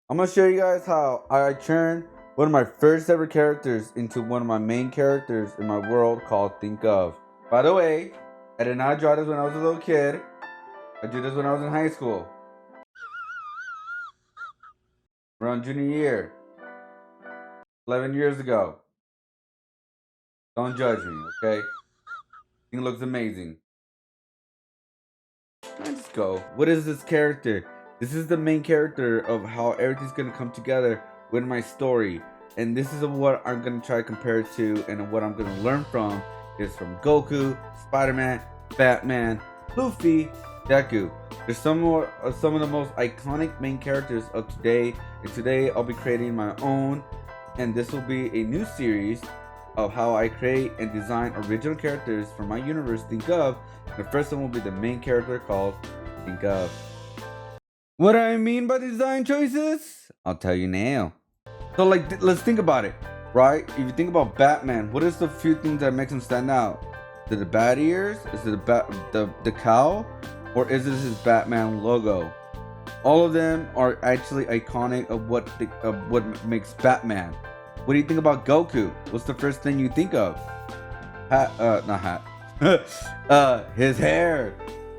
I'm gonna show you guys how I turned one of my first ever characters into one of my main characters in my world called Think Of. By the way, I did not draw this when I was a little kid. I drew this when I was in high school. Around junior year. 11 years ago. Don't judge me, okay? I think it looks amazing. Let's go. What is this character? This is the main character of how everything's gonna come together with my story. And this is what I'm gonna try to compare it to, and what I'm gonna learn from is from Goku, Spider-Man, Batman, Luffy, Deku. There's some of the most iconic main characters of today, and today I'll be creating my own, and this will be a new series of how I create and design original characters for my universe, Think Of. The first one will be the main character called Think Of. What I mean by design choices? I'll tell you now. So let's think about it, right? If you think about Batman, what is the few things that makes him stand out? Is it the bat ears? Is it the cow? Or is it his Batman logo? All of them are actually iconic of what makes Batman. What do you think about Goku? What's the first thing you think of? Not hat. His hair.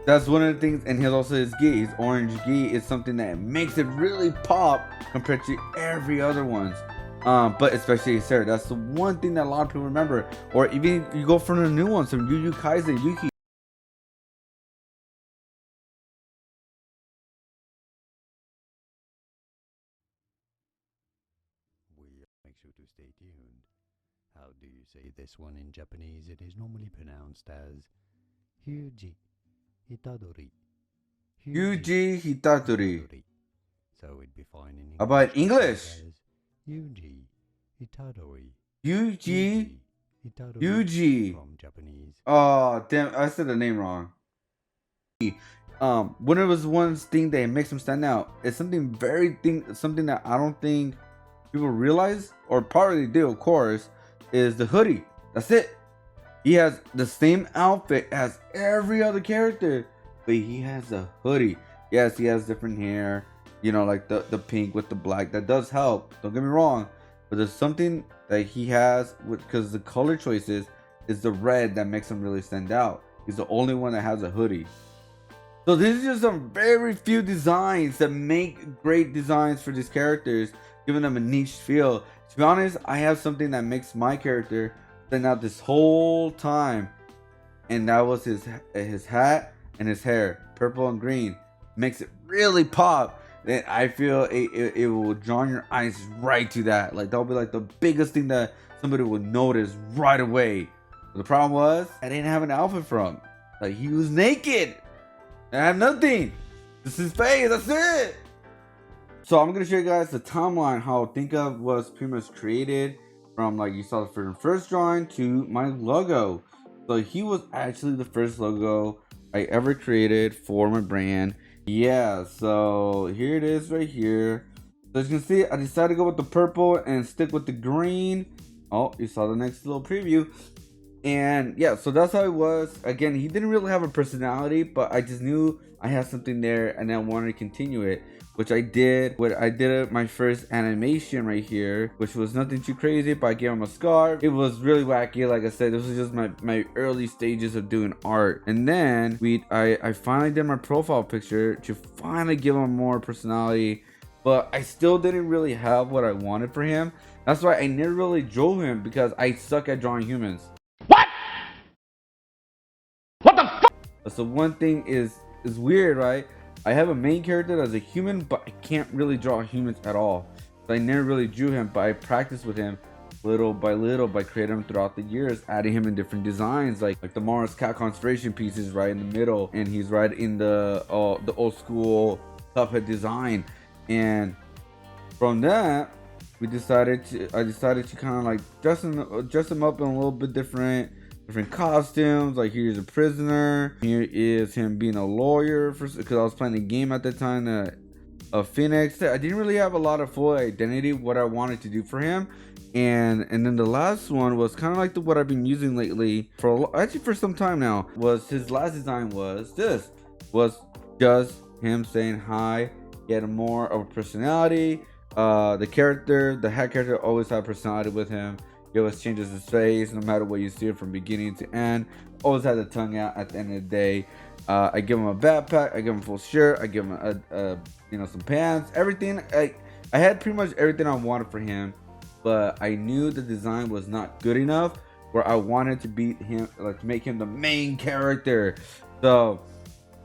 That's one of the things, and his also his gi. His orange gi is something that makes it really pop compared to every other ones. But especially his hair. That's the one thing that a lot of people remember. Or even if you go for the new ones, from Yu Yu Kaisen, Yuki. Make sure to stay tuned. How do you say this one in Japanese? It is normally pronounced as Hyuji Hitadori. Yuji Hitadori. So it'd be fine in English. How about English? Yuji Hitadori. Yuji. Hitadori Yuji. from Japanese. Oh damn! I said the name wrong. One of the one thing that makes him stand out is something something that I don't think people realize, or probably do, of course, is the hoodie. That's it. He has the same outfit as every other character, but he has a hoodie. Yes, he has different hair, like the pink with the black. That does help, don't get me wrong, but there's something that he has because the color choices is the red that makes him really stand out. He's the only one that has a hoodie. So these are just some very few designs that make great designs for these characters, giving them a niche feel. To be honest, I have something that makes my character stand out this whole time, and that was his hat and his hair, purple and green, makes it really pop. And I feel it will draw your eyes right to that. Like that'll be like the biggest thing that somebody would notice right away. But the problem was I didn't have an outfit for him. Like he was naked. I have nothing. This is face. That's it. So I'm gonna show you guys the timeline how Think Of was pretty much created, from like you saw the first drawing to my logo. So he was actually the first logo I ever created for my brand. Yeah, so here it is right here. So as you can see, I decided to go with the purple and stick with the green. Oh, you saw the next little preview. And yeah, so that's how it was. Again, he didn't really have a personality, but I just knew I had something there and I wanted to continue it, which I did. I did my first animation right here, which was nothing too crazy, but I gave him a scarf. It was really wacky. Like I said, this was just my early stages of doing art. And then I finally did my profile picture to finally give him more personality, but I still didn't really have what I wanted for him. That's why I never really drew him, because I suck at drawing humans. So one thing is weird, right? I have a main character that's a human, but I can't really draw humans at all. So I never really drew him, but I practiced with him little by little by creating him throughout the years, adding him in different designs, like the Mars cat conservation pieces right in the middle, and he's right in the old school Cuphead design. And from that, I decided to kind of like dress him up in a little bit different costumes. Like here's a prisoner, here is him being a lawyer, because I was playing a game at the time, Phoenix. I didn't really have a lot of full identity what I wanted to do for him. And then the last one was kind of like what I've been using lately for some time now. Was his last design was just him saying hi. He had more of a personality, The hat character always had personality with him. He always changes his face no matter what you see it from beginning to end. Always had the tongue out at the end of the day. I give him a backpack, I give him a full shirt, I give him some pants, everything. I had pretty much everything I wanted for him, but I knew the design was not good enough where I wanted to beat him, like to make him the main character. So,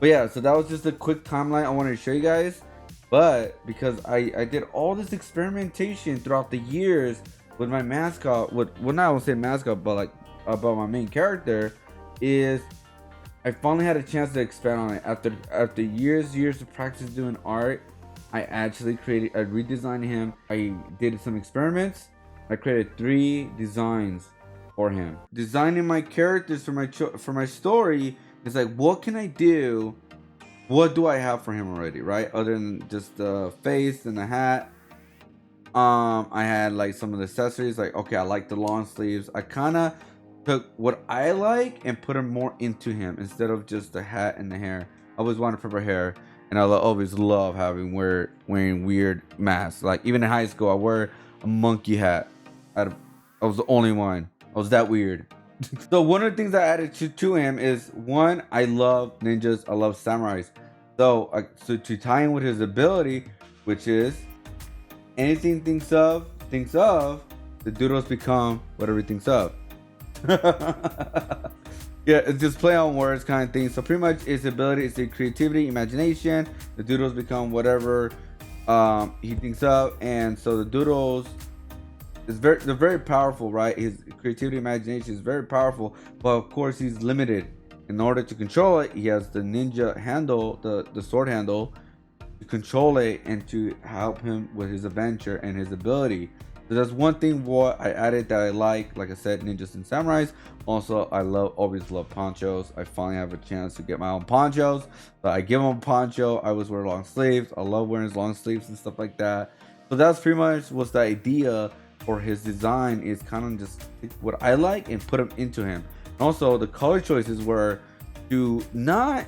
but yeah, so that was just a quick timeline I wanted to show you guys. But because I did all this experimentation throughout the years with my mascot, well, not I won't say mascot, but like about my main character, is I finally had a chance to expand on it after years of practice doing art. I redesigned him. I did some experiments. I created 3 designs for him. Designing my characters for my story is like, what can I do? What do I have for him already, right? Other than just the face and the hat. I had like some of the accessories. Like, okay, I like the long sleeves. I kind of took what I like and put him more into him instead of just the hat and the hair. I always wanted purple hair, and I always love wearing weird masks. Like even in high school, I wear a monkey hat. I was the only one. I was that weird. So one of the things I added to him is, one, I love ninjas. I love samurais. So to tie in with his ability, which is anything thinks of, the doodles become whatever he thinks of. Yeah, it's just play on words kind of thing. So pretty much his ability is the creativity, imagination. The doodles become whatever he thinks of, and so the doodles they're very powerful, right? His creativity, imagination is very powerful, but of course he's limited. In order to control it, he has the ninja handle, the sword handle, to control it and to help him with his adventure and his ability. So that's one thing what I added that I like I said, ninjas and samurais. Also, I always love ponchos. I finally have a chance to get my own ponchos. So I give him a poncho. I always wear long sleeves. I love wearing his long sleeves and stuff like that. So that's pretty much what's the idea for his design, is kind of just take what I like and put them into him. Also, the color choices were to not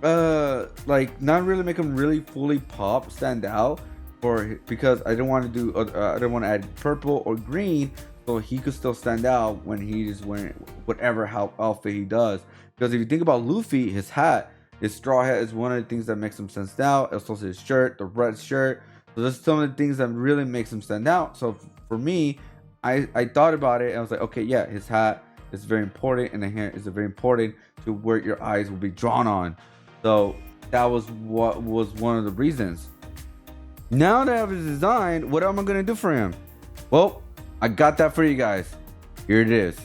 not really make him really fully pop, stand out, because I didn't want to I didn't want to add purple or green, so he could still stand out when he's wearing whatever outfit he does. Because if you think about Luffy, his hat, his straw hat, is one of the things that makes him stand out. It's also his shirt, the red shirt. So that's some of the things that really makes him stand out. So for me, I thought about it and I was like, okay, yeah, his hat is very important and the hair is very important to where your eyes will be drawn on. So that was what was one of the reasons. Now that I have his design, what am I gonna do for him? Well, I got that for you guys. Here it is.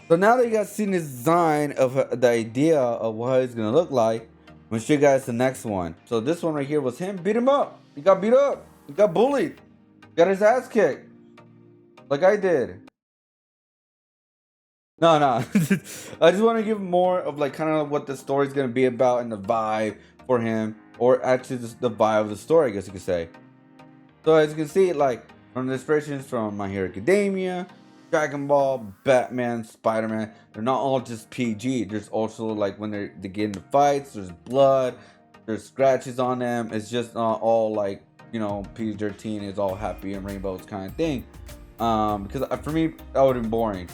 So now that you guys seen his design of the idea of what he's gonna look like, I'm gonna show you guys the next one. So this one right here was him. Beat him up. He got beat up. He got bullied. Got his ass kicked. Like I did. No. I just want to give more of like kind of what the story's gonna be about and the vibe for him, or actually just the vibe of the story, I guess you could say. So as you can see, like from the inspirations from My Hero Academia, Dragon Ball, Batman, Spider-Man, they're not all just PG. There's also like when they get into fights, there's blood, there's scratches on them. It's just not all like, PG-13 is all happy and rainbows kind of thing. Because for me, that would have been boring.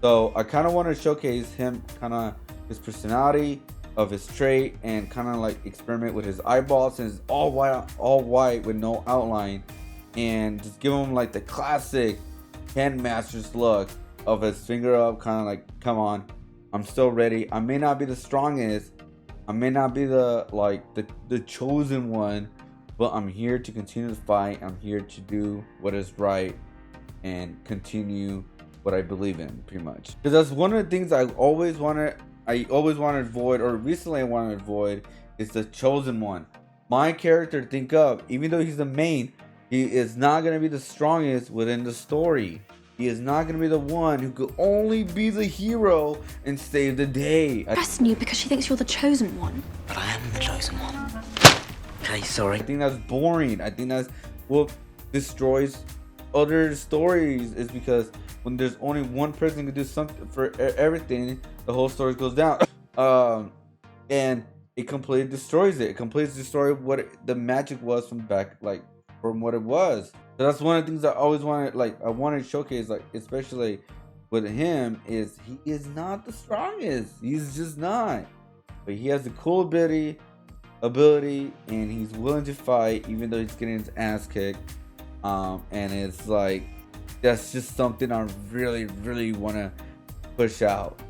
So I kind of want to showcase him, kind of his personality, of his trait, and kind of like experiment with his eyeballs, and it's all white with no outline, and just give him like the classic Ken Masters look of his finger up, kind of like, come on, I'm still ready. I may not be the strongest, I may not be the chosen one, but I'm here to continue to fight. I'm here to do what is right and continue what I believe in, pretty much. Because that's one of the things I always wanted to avoid, or recently I wanted to avoid, is the chosen one. My character, think of, even though he's the main, he is not going to be the strongest within the story. He is not going to be the one who could only be the hero and save the day. Pressing you because she thinks you're the chosen one. But I am the chosen one. Okay, sorry. I think that's boring. I think that's what destroys other stories, is because when there's only one person who can do something for everything, the whole story goes down. And it completely destroys it. It completely destroys what the magic was from back, like from what it was. So that's one of the things I always wanted, like I wanted to showcase, like especially with him, is he is not the strongest. He's just not. But he has the cool ability, and he's willing to fight even though he's getting his ass kicked. And it's like that's just something I really, really want to push out.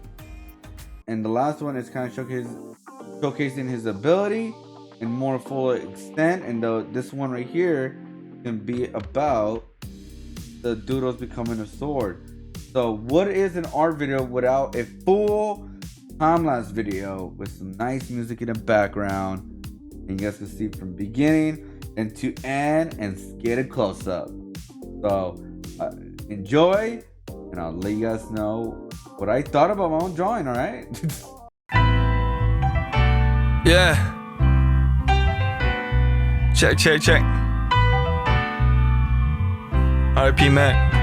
And the last one is kind of showcasing his ability in more full extent. And this one right here can be about the doodles becoming a sword. So what is an art video without a full time-lapse video with some nice music in the background? And you guys can see from beginning and to end and get a close-up. So enjoy, and I'll let you guys know what I thought about my own drawing, all right? Yeah. Check. R.I.P. Mac.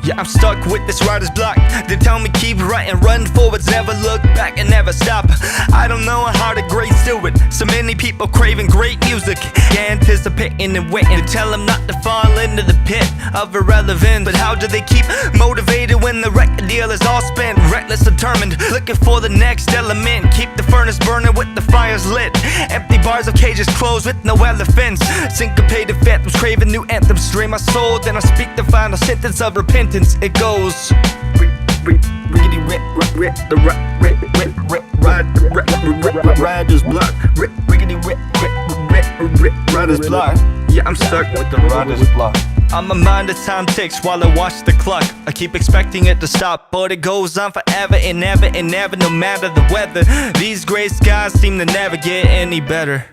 Yeah, I'm stuck with this writer's block. They tell me keep writing, run forwards, never look back and never stop. I don't know how the greats do it. So many people craving great music, anticipating and waiting. They tell them not to fall into the pit of irrelevance. But how do they keep motivated when the record deal is all spent? Reckless, determined, looking for the next element. Keep the furnace burning with the fires lit. Empty bars of cages closed with no elephants. Syncopated phantoms craving new anthems. Drain my soul, then I speak the final sentence of repentance. It goes Rider's block. Rider's block. Yeah, I'm stuck with the rider's block. On my mind, the time ticks while I watch the clock. I keep expecting it to stop, but it goes on forever and ever, no matter the weather. These gray skies seem to never get any better.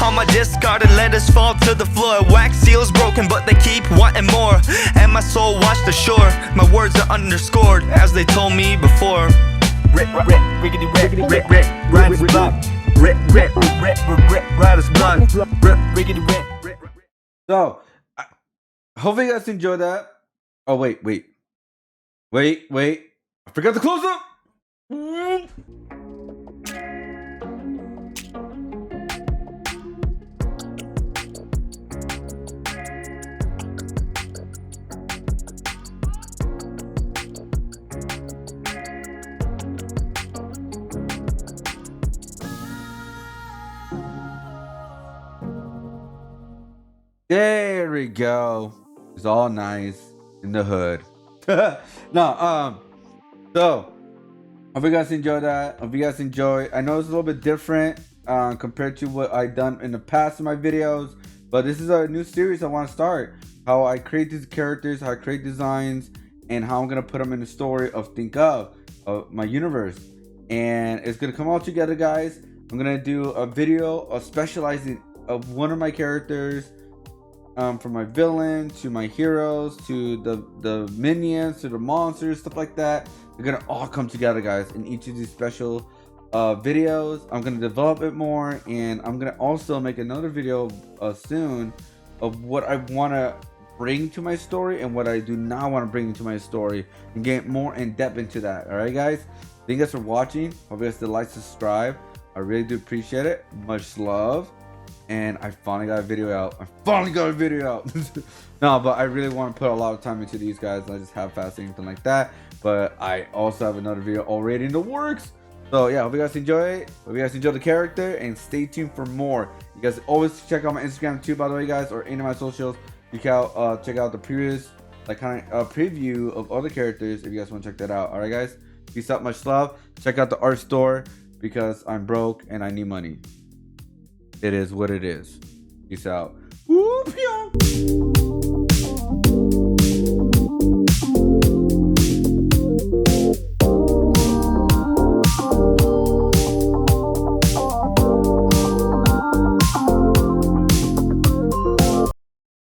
All my discarded letters fall to the floor. Wax seals broken, but they keep wanting more. And my soul washed ashore. My words are underscored, as they told me before. Rider's block. Rider's block. So, hopefully you guys enjoyed that. Oh, wait. I forgot to close up. There we go. It's all nice in the hood. So hope you guys enjoy that. Hope you guys enjoy. I know it's a little bit different compared to what I've done in the past in my videos, but this is a new series I want to start. How I create these characters, how I create designs, and how I'm gonna put them in the story of my universe. And it's gonna come all together, guys. I'm gonna do a video of specializing of one of my characters. From my villain to my heroes to the minions to the monsters, stuff like that. They're gonna all come together, guys, in each of these special videos. I'm gonna develop it more, and I'm gonna also make another video soon of what I want to bring to my story and what I do not want to bring into my story, and get more in depth into that. All right, guys. Thank you guys for watching. Hope you guys did like, subscribe. I really do appreciate it. Much love. And I finally got a video out. No, but I really want to put a lot of time into these guys. I just half-assed anything like that. But I also have another video already in the works. So yeah, hope you guys enjoy it. Hope you guys enjoy the character, and stay tuned for more. You guys always check out my Instagram too, by the way, guys, or any of my socials. Check out the previous kind of preview of other characters if you guys want to check that out. All right, guys. Peace out, much love. Check out the art store because I'm broke and I need money. It is what it is. Peace out. Whoop, yeah.